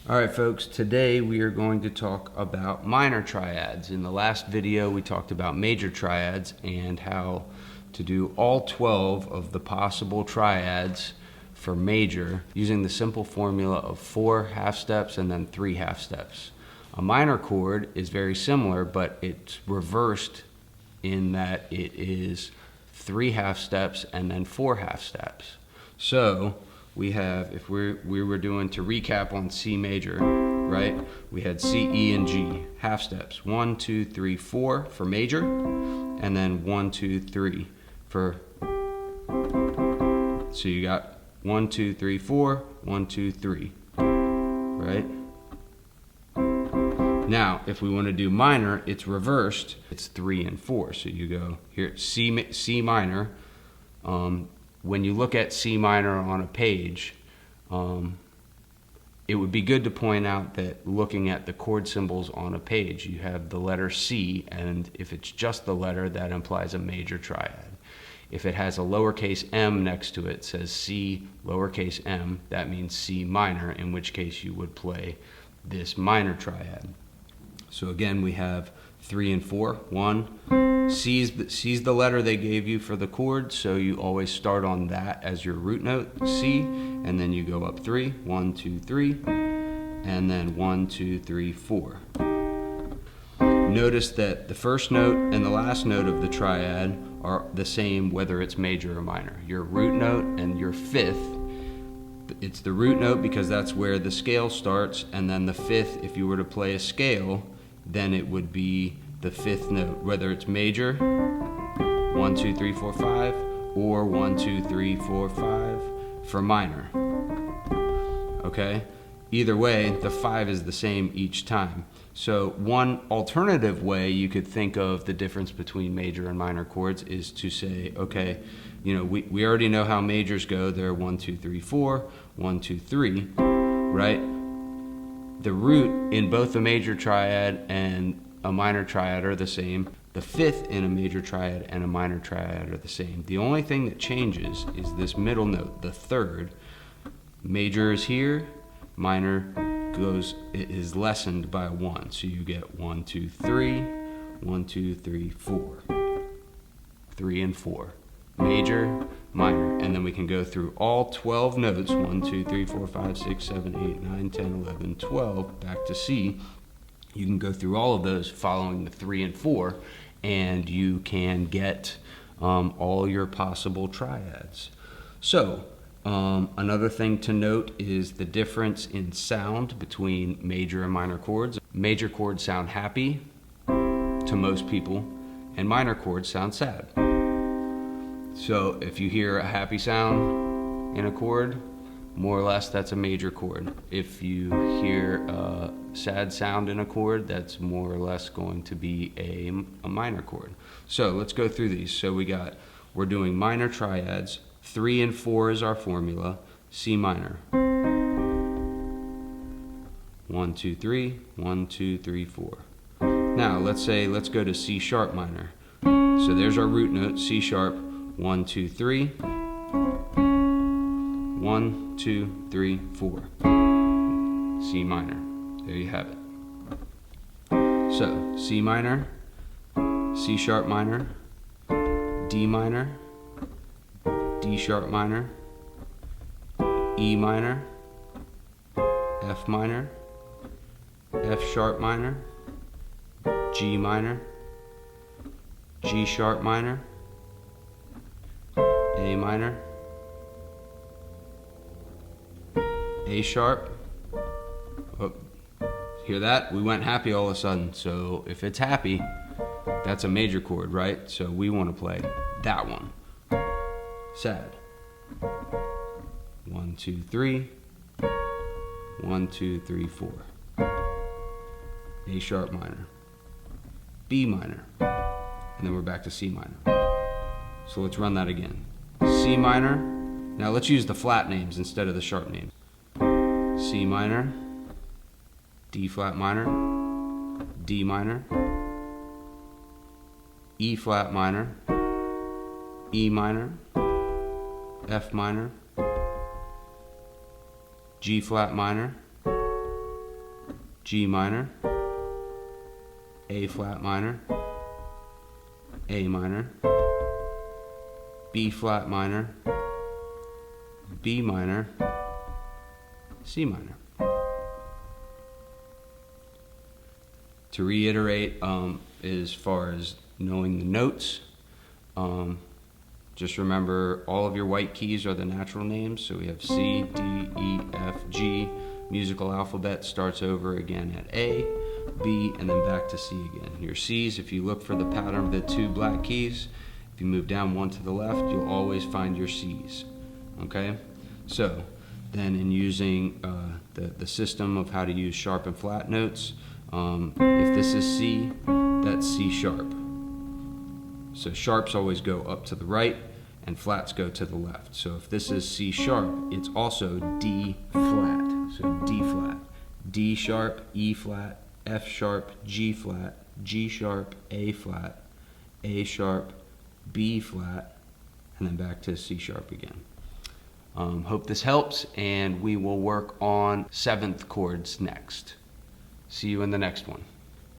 All right, folks, today we are going to talk about minor triads. In the last video, we talked about major triads and how to do all 12 of the possible triads for major using the simple formula of 4 half steps and then 3 half steps. A minor chord is very similar, but it's reversed in that it is 3 half steps and then 4 half steps. So we have, if we were doing to recap on C major, right? We had C, E, and G, half steps. 1, 2, 3, 4 for major, and then 1, 2, 3 for, so you got 1, 2, 3, 4, 1, 2, 3, right? Now, if we want to do minor, it's reversed. It's 3 and 4. So you go here, C minor. When you look at C minor on a page, it would be good to point out that looking at the chord symbols on a page, you have the letter C, and if it's just the letter, that implies a major triad. If it has a lowercase m next to it, says C lowercase m, that means C minor, in which case you would play this minor triad. So again, we have 3 and 4. 1, C's the letter they gave you for the chord, so you always start on that as your root note, C, and then you go up 3, 1, 2, 3, and then 1, 2, 3, 4. Notice that the first note and the last note of the triad are the same whether it's major or minor. Your root note and your fifth, it's the root note because that's where the scale starts, and then the fifth, if you were to play a scale, then it would be the fifth note, whether it's major, 1, 2, 3, 4, 5, or 1, 2, 3, 4, 5 for minor. Okay? Either way, the 5 is the same each time. So one alternative way you could think of the difference between major and minor chords is to say, okay, you know, we already know how majors go. They're 1, 2, 3, 4, 1, 2, 3, right? The root in both a major triad and a minor triad are the same. The fifth in a major triad and a minor triad are the same. The only thing that changes is this middle note, the third. Major is here, minor is lessened by 1. So you get 1, 2, 3, 1, 2, 3, 4. 3 and 4. Major, minor, and then we can go through all 12 notes, 1, 2, 3, 4, 5, 6, 7, 8, 9, 10, 11, 12, back to C. You can go through all of those following the 3 and 4, and you can get all your possible triads. So, another thing to note is the difference in sound between major and minor chords. Major chords sound happy to most people, and minor chords sound sad. So if you hear a happy sound in a chord, more or less that's a major chord. If you hear a sad sound in a chord, that's more or less going to be a minor chord. So let's go through these. So we're doing minor triads. 3 and 4 is our formula. C minor. 1, 2, 3, 1, 2, 3, 4. Now let's go to C sharp minor. So there's our root note, C sharp. 1, 2, 3, 1, 2, 3, 4. C minor. There you have it. So C minor, C sharp minor, D minor, D sharp minor, E minor, F minor, F sharp minor, G minor, G sharp minor, A minor, A sharp. Oh, hear that? We went happy all of a sudden. So if it's happy, that's a major chord, right? So we want to play that one. Sad. 1, 2, 3. 1, 2, 3, 4. A sharp minor. B minor. And then we're back to C minor. So let's run that again. C minor. Now let's use the flat names instead of the sharp names. C minor, D flat minor, D minor, E flat minor, E minor, F minor, G flat minor, G minor, A flat minor, A minor, B flat minor, B minor, C minor. To reiterate, as far as knowing the notes, just remember all of your white keys are the natural names. So we have C, D, E, F, G. Musical alphabet starts over again at A, B, and then back to C again. Your C's, if you look for the pattern of the two black keys, if you move down one to the left, you'll always find your C's. Okay? So then in using the system of how to use sharp and flat notes, if this is C, that's C sharp. So sharps always go up to the right and flats go to the left. So if this is C sharp, it's also D flat. So D flat, D sharp, E flat, F sharp, G flat, G sharp, A flat, A sharp, B flat, and then back to C sharp again. Hope this helps, and we will work on 7th chords next. See you in the next one.